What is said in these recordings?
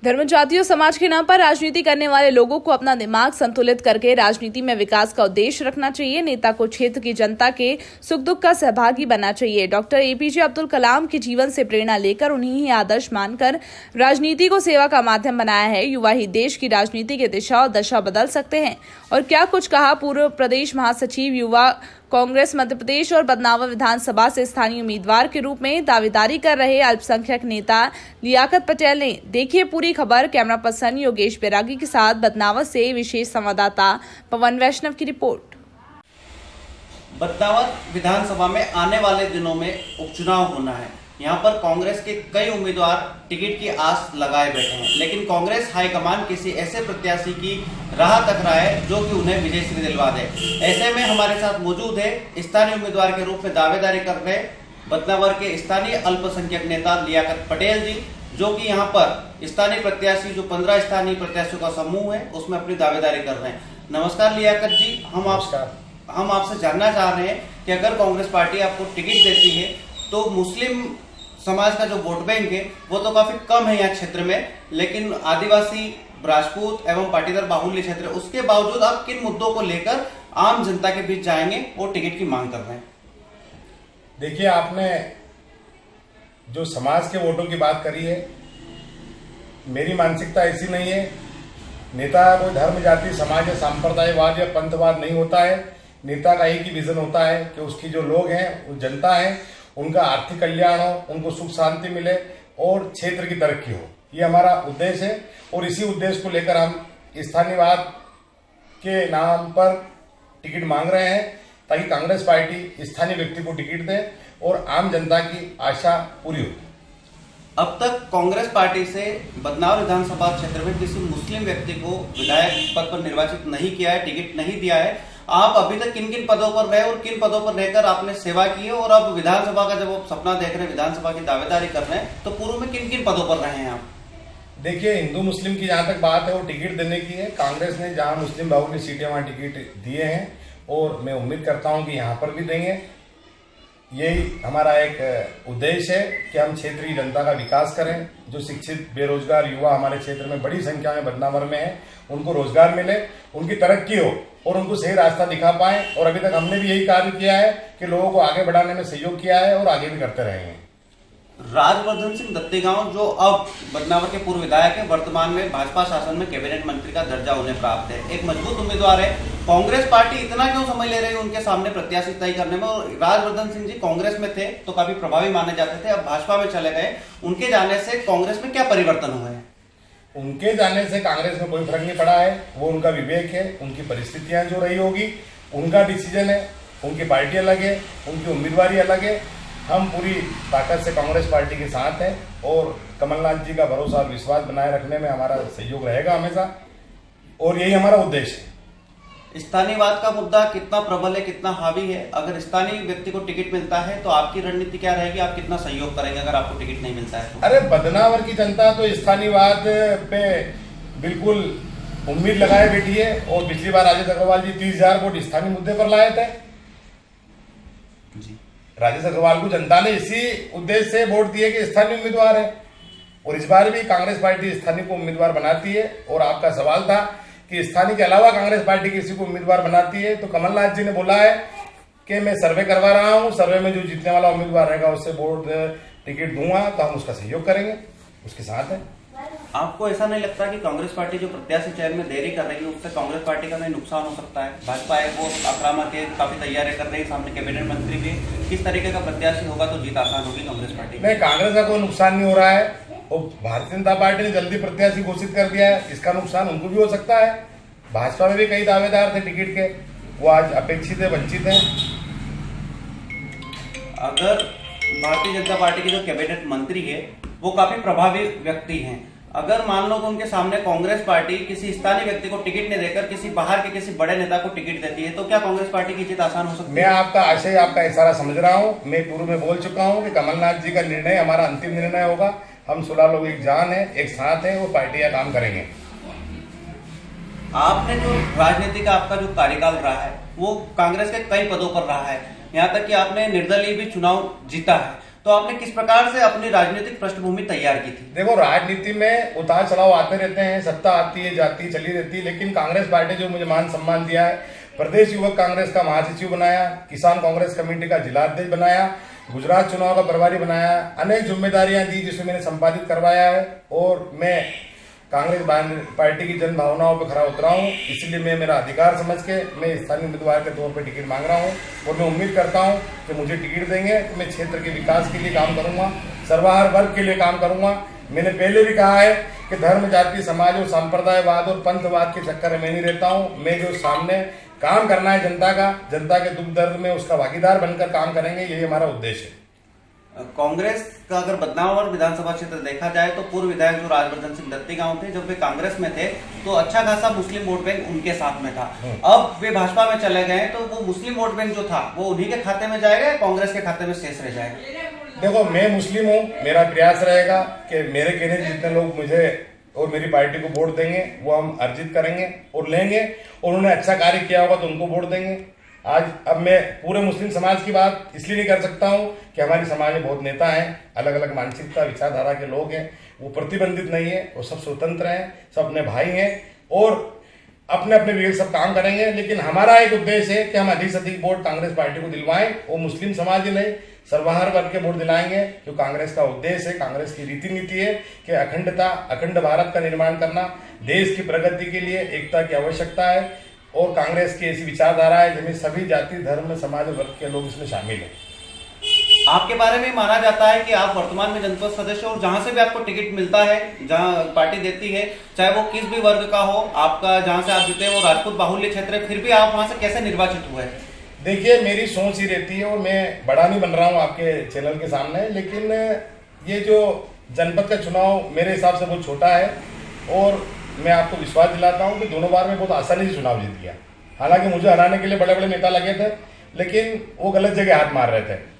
धर्म जातीय समाज के नाम पर राजनीति करने वाले लोगों को अपना दिमाग संतुलित करके राजनीति में विकास का उद्देश्य रखना चाहिए। नेता को क्षेत्र की जनता के सुख दुख का सहभागी बनना चाहिए। डॉक्टर एपीजे अब्दुल कलाम के जीवन से प्रेरणा लेकर उन्हीं ही आदर्श मानकर राजनीति को सेवा का माध्यम बनाया है। युवा ही देश की राजनीति की दिशा और दशा बदल सकते हैं। और क्या कुछ कहा पूर्व प्रदेश महासचिव युवा कांग्रेस मध्य प्रदेश और बदनावर विधानसभा से स्थानीय उम्मीदवार के रूप में दावेदारी कर रहे अल्पसंख्यक नेता लियाकत पटेल ने। देखिए पूरी खबर। कैमरा पर्सन योगेश बैरागी के साथ बदनावर से विशेष संवाददाता पवन वैष्णव की रिपोर्ट। बदनावर विधानसभा में आने वाले दिनों में उपचुनाव होना है। यहाँ पर कांग्रेस के कई उम्मीदवार टिकट की आस लगाए बैठे हैं, लेकिन कांग्रेस हाईकमान किसी ऐसे प्रत्याशी की राह तक रहा है जो कि उन्हें विजयश्री दिलवा दे। ऐसे में हमारे साथ मौजूद है स्थानीय उम्मीदवार के रूप में दावेदारी कर रहे बदनावर के स्थानीय अल्पसंख्यक नेता लियाकत पटेल जी, जो कि यहाँ पर स्थानीय प्रत्याशी जो 15 स्थानीय प्रत्याशियों का समूह है उसमें अपनी दावेदारी कर रहे हैं। नमस्कार लियाकत जी, हम आपसे जानना चाह रहे हैं कि अगर कांग्रेस पार्टी आपको टिकट देती है तो मुस्लिम समाज का जो वोट बैंक है वो तो काफी कम है यहाँ क्षेत्र में, लेकिन आदिवासी, राजपूत एवं पाटीदार बाहुल्य क्षेत्र, उसके बावजूद आप किन मुद्दों को लेकर आम जनता के बीच जाएंगे और टिकट की मांग कर रहे हैं? देखिए, आपने जो समाज के वोटों की बात करी है, मेरी मानसिकता ऐसी नहीं है। नेता कोई धर्म, जाति, समाज या सांप्रदायवाद या पंथवाद नहीं होता है। नेता का एक ही विजन होता है कि उसकी जो लोग हैं, वो जनता है, उनका आर्थिक कल्याण हो, उनको सुख शांति मिले और क्षेत्र की तरक्की हो। ये हमारा उद्देश्य है और इसी उद्देश्य को लेकर हम स्थानीयवाद के नाम पर टिकट मांग रहे हैं, ताकि कांग्रेस पार्टी स्थानीय व्यक्ति को टिकट दे और आम जनता की आशा पूरी हो। अब तक कांग्रेस पार्टी से बदनावर विधानसभा क्षेत्र में किसी मुस्लिम व्यक्ति को विधायक पद पर निर्वाचित नहीं किया है, टिकट नहीं दिया है। आप अभी तक किन किन पदों पर रहे और किन पदों पर रहकर आपने सेवा की है, और अब विधानसभा का जब आप सपना देख रहे हैं, विधानसभा की दावेदारी कर रहे हैं, तो पूर्व में किन किन पदों पर रहे हैं आप? देखिए, हिंदू मुस्लिम की जहां तक बात है वो टिकट देने की है। कांग्रेस ने जहां मुस्लिम बाहु की सीटें वहां टिकट दिए हैं और मैं उम्मीद करता हूं कि यहाँ पर भी देंगे। यही हमारा एक उद्देश्य है कि हम क्षेत्रीय जनता का विकास करें। जो शिक्षित बेरोजगार युवा हमारे क्षेत्र में बड़ी संख्या में बदनावर में है, उनको रोजगार मिले, उनकी तरक्की हो और उनको सही रास्ता दिखा पाए। और अभी तक हमने भी यही कार्य किया है कि लोगों को आगे बढ़ाने में सहयोग किया है और आगे भी करते रहेंगे। राजवर्धन सिंह दत्तीगांव, जो अब बदनावर के पूर्व विधायक है, वर्तमान में भाजपा शासन में कैबिनेट मंत्री का दर्जा उन्हें प्राप्त है, एक मजबूत उम्मीदवार है। कांग्रेस पार्टी इतना क्यों समय ले रही है उनके सामने प्रत्याशी तय करने में? और राजवर्धन सिंह जी कांग्रेस में थे तो काफी प्रभावी माने जाते थे, अब भाजपा में चले गए, उनके जाने से कांग्रेस में क्या परिवर्तन हुए हैं? उनके जाने से कांग्रेस में कोई फर्क नहीं पड़ा है। वो उनका विवेक है, उनकी परिस्थितियां जो रही होगी, उनका डिसीजन है। उनकी पार्टी अलग है, उनकी उम्मीदवारी अलग है। हम पूरी ताकत से कांग्रेस पार्टी के साथ हैं और कमलनाथ जी का भरोसा और विश्वास बनाए रखने में हमारा सहयोग रहेगा हमेशा, और यही हमारा उद्देश्य है। स्थानीयवाद का मुद्दा कितना प्रबल है, कितना हावी है? अगर स्थानीय व्यक्ति को टिकट मिलता है तो आपकी रणनीति क्या रहेगी? आप कितना सहयोग करेंगे अगर आपको टिकट नहीं मिलता है तो? अरे, बदनावर की जनता तो स्थानीयवाद पे बिल्कुल उम्मीद लगाए बैठी है। और पिछली बार राजेश अग्रवाल जी 30,000 वोट स्थानीय मुद्दे पर लाए थे जी। राजेश अग्रवाल को जनता ने इसी उद्देश्य से वोट दिए कि स्थानीय उम्मीदवार है, और इस बार भी कांग्रेस पार्टी स्थानीय को उम्मीदवार बनाती है। और आपका सवाल था कि स्थानीय के अलावा कांग्रेस पार्टी किसी को उम्मीदवार बनाती है, तो कमलनाथ जी ने बोला है कि मैं सर्वे करवा रहा हूं, सर्वे में जो जीतने वाला उम्मीदवार रहेगा उससे वोट टिकट दूंगा, तो हम उसका सहयोग करेंगे, उसके साथ है। आपको ऐसा नहीं लगता कि कांग्रेस पार्टी जो प्रत्याशी चयन में देरी कर रही है उससे कांग्रेस पार्टी का नहीं नुकसान हो सकता है? भाजपा है वो आक्रामक है, काफी तैयारियां कर रही है, सामने कैबिनेट मंत्री भी, किस तरीके का प्रत्याशी होगा तो जीत आसान होगी कांग्रेस पार्टी? नहीं, कांग्रेस का कोई नुकसान नहीं हो रहा है, और भारतीय जनता पार्टी ने जल्दी प्रत्याशी घोषित कर दिया है, इसका नुकसान उनको भी हो सकता है। भाजपा में भी कई दावेदार थे टिकट के, वो आज अपेक्षित है, वंचित हैं। अगर भारतीय जनता पार्टी के जो कैबिनेट मंत्री है वो काफी प्रभावी व्यक्ति हैं, अगर मान लो कि उनके सामने कांग्रेस पार्टी किसी स्थानीय व्यक्ति को टिकट नहीं देकर किसी बाहर के किसी बड़े नेता को टिकट देती है, तो क्या कांग्रेस पार्टी की जीत आसान हो सकती है? मैं आपका आशय, आपका इशारा समझ रहा हूं। मैं पूर्व में बोल चुका हूं कि कमलनाथ जी का निर्णय हमारा अंतिम निर्णय होगा। हम 16 लोग एक जान है, एक साथ है, वो पार्टियां काम करेंगे। आपने जो राजनीति का आपका जो कार्यकाल रहा है वो कांग्रेस के कई पदों पर रहा है, यहाँ तक कि आपने निर्दलीय भी चुनाव जीता है, तो आपने किस प्रकार से अपनी राजनीतिक पृष्ठभूमि तैयार की थी? देखो, राजनीति में उतार चढ़ाव आते रहते हैं, सत्ता आती है जाती है चली रहती है, लेकिन कांग्रेस पार्टी जो मुझे मान सम्मान दिया है, प्रदेश युवक कांग्रेस का महासचिव बनाया, किसान कांग्रेस कमेटी का जिला अध्यक्ष बनाया, गुजरात चुनाव का प्रभारी बनाया, अनेक जिम्मेदारियां दी जिसमें मैंने संपादित करवाया है और मैं कांग्रेस पार्टी की जन भावनाओं पर खरा उतरा हूं। इसलिए मैं मेरा अधिकार समझ के मैं स्थानीय उम्मीदवार के तौर पर टिकट मांग रहा हूं और मैं उम्मीद करता हूं कि मुझे टिकट देंगे तो मैं क्षेत्र के विकास के लिए काम करूंगा, सर्वाहार वर्ग के लिए काम करूंगा। मैंने पहले भी कहा है कि धर्म, जाति, समाज और सांप्रदायवाद और पंथवाद के चक्कर में मैं नहीं रहता हूं। मैं जो सामने काम करना है जनता के दुख दर्द में उसका भागीदार बनकर काम करेंगे, यही हमारा उद्देश्य है। कांग्रेस का अगर बदनावर विधानसभा क्षेत्र देखा जाए तो पूर्व विधायक जो राजवर्धन सिंह दत्ती गांव थे, जब वे कांग्रेस में थे तो अच्छा खासा मुस्लिम वोट बैंक उनके साथ में था। अब वे भाजपा में चले गए तो वो मुस्लिम वोट बैंक जो था वो उन्हीं के खाते में जाएगा या कांग्रेस के खाते में शेष रह जाएगा? देखो, मैं मुस्लिम हूँ, मेरा प्रयास रहेगा कि मेरे कहने जितने लोग मुझे और मेरी पार्टी को वोट देंगे वो हम अर्जित करेंगे और लेंगे, और उन्होंने अच्छा कार्य किया होगा तो उनको वोट देंगे। अब मैं पूरे मुस्लिम समाज की बात इसलिए नहीं कर सकता हूं कि हमारे समाज में बहुत नेता हैं, अलग अलग मानसिकता विचारधारा के लोग हैं, वो प्रतिबंधित नहीं है, वो सब स्वतंत्र हैं, सब अपने भाई हैं और अपने अपने वे सब काम करेंगे। लेकिन हमारा एक उद्देश्य है कि हम अधिक से अधिक वोट कांग्रेस पार्टी को दिलवाएं, वो मुस्लिम समाज ही नहीं सर्वहार वर्ग के वोट दिलाएंगे। जो कांग्रेस का उद्देश्य है, कांग्रेस की रीति नीति है कि अखंड भारत का निर्माण करना, देश की प्रगति के लिए एकता की आवश्यकता है और कांग्रेस की ऐसी विचारधारा है जिसमें सभी जाति, धर्म, समाज और वर्ग के लोग इसमें शामिल हैं। आपके बारे में माना जाता है कि आप वर्तमान में जनपद सदस्य और जहां से भी आपको टिकट मिलता है, जहां पार्टी देती है, चाहे वो किस भी वर्ग का हो, आपका जहां से आप जीते हैं वो राजपूत बाहुल्य क्षेत्र है, फिर भी आप वहां से कैसे निर्वाचित हुए? देखिए, मेरी सोच ही रहती है और मैं बड़ा नहीं बन रहा हूं आपके चैनल के सामने, लेकिन ये जो जनपद का चुनाव मेरे हिसाब से बहुत छोटा है और मैं आपको विश्वास दिलाता हूं कि दोनों बार में बहुत आसानी से चुनाव जीत गया। हालांकि मुझे हराने के लिए बड़े बड़े नेता लगे थे, लेकिन वो गलत जगह हाथ मार रहे थे।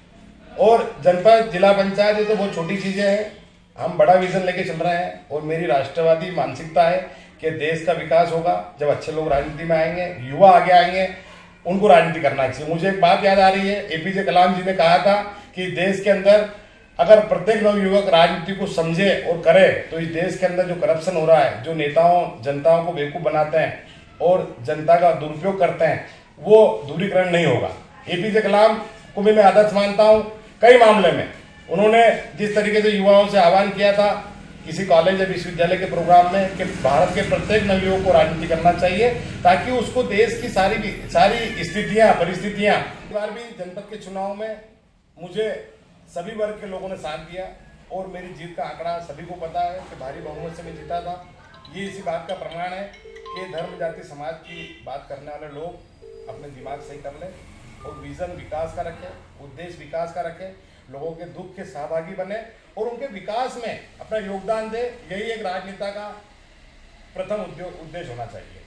और जनपद, जिला पंचायत, ये तो बहुत छोटी चीजें हैं, हम बड़ा विजन लेके चल रहे हैं और मेरी राष्ट्रवादी मानसिकता है कि देश का विकास होगा जब अच्छे लोग राजनीति में आएंगे, युवा आगे आएंगे, उनको राजनीति करना चाहिए। मुझे एक बात याद आ रही है, एपीजे कलाम जी ने कहा था कि देश के अंदर अगर प्रत्येक नवयुवक राजनीति को समझे और करे तो इस देश के अंदर जो करप्शन हो रहा है, जो नेताओं जनताओं को बेवकूफ बनाते हैं और जनता का दुरुपयोग करते हैं, वो दूरीकरण नहीं होगा। एपीजे कलाम को भी मैं आदर्श मानता हूं कई मामले में। उन्होंने जिस तरीके से युवाओं से आह्वान किया था किसी कॉलेज या विश्वविद्यालय के प्रोग्राम में कि भारत के प्रत्येक नवयुवक को राजनीति करना चाहिए ताकि उसको देश की सारी स्थितियां, परिस्थितियां। इस बार भी जनपद के चुनाव में मुझे सभी वर्ग के लोगों ने साथ दिया और मेरी जीत का आंकड़ा सभी को पता है कि भारी बहुमत से मैं जीता था। ये इसी बात का प्रमाण है कि धर्म, जाति, समाज की बात करने वाले लोग अपने दिमाग सही कर लें और विजन विकास का रखें, उद्देश्य विकास का रखें, लोगों के दुख के सहभागी बने और उनके विकास में अपना योगदान दे। यही एक राजनेता का प्रथम उद्देश्य होना चाहिए।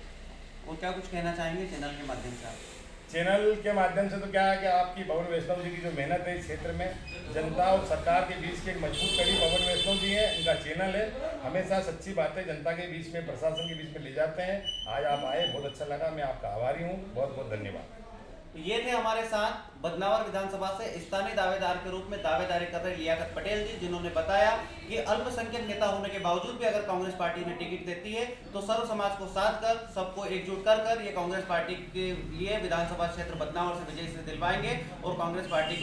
वो क्या कुछ कहना चाहेंगे चैनल के माध्यम से? चैनल के माध्यम से तो क्या है कि आपकी पवन वैष्णव जी की जो मेहनत है इस क्षेत्र में जनता और सरकार के बीच की एक मजबूत कड़ी पवन वैष्णव जी है, इनका चैनल है, हमेशा सच्ची बातें जनता के बीच में, प्रशासन के बीच में ले जाते हैं। आज आप आए, बहुत अच्छा लगा, मैं आपका आभारी हूँ, बहुत बहुत धन्यवाद। ये थे हमारे साथ बदनावर विधानसभा से स्थानीय दावेदार के रूप में दावेदारी कर रहे लियाकत पटेल जी, जिन्होंने बताया कि अल्पसंख्यक नेता होने के बावजूद भी अगर कांग्रेस पार्टी ने टिकट देती है तो सर्व समाज को साथ कर, सबको एकजुट कर ये कांग्रेस पार्टी के लिए विधानसभा क्षेत्र बदनावर से विजय से दिलवाएंगे और कांग्रेस पार्टी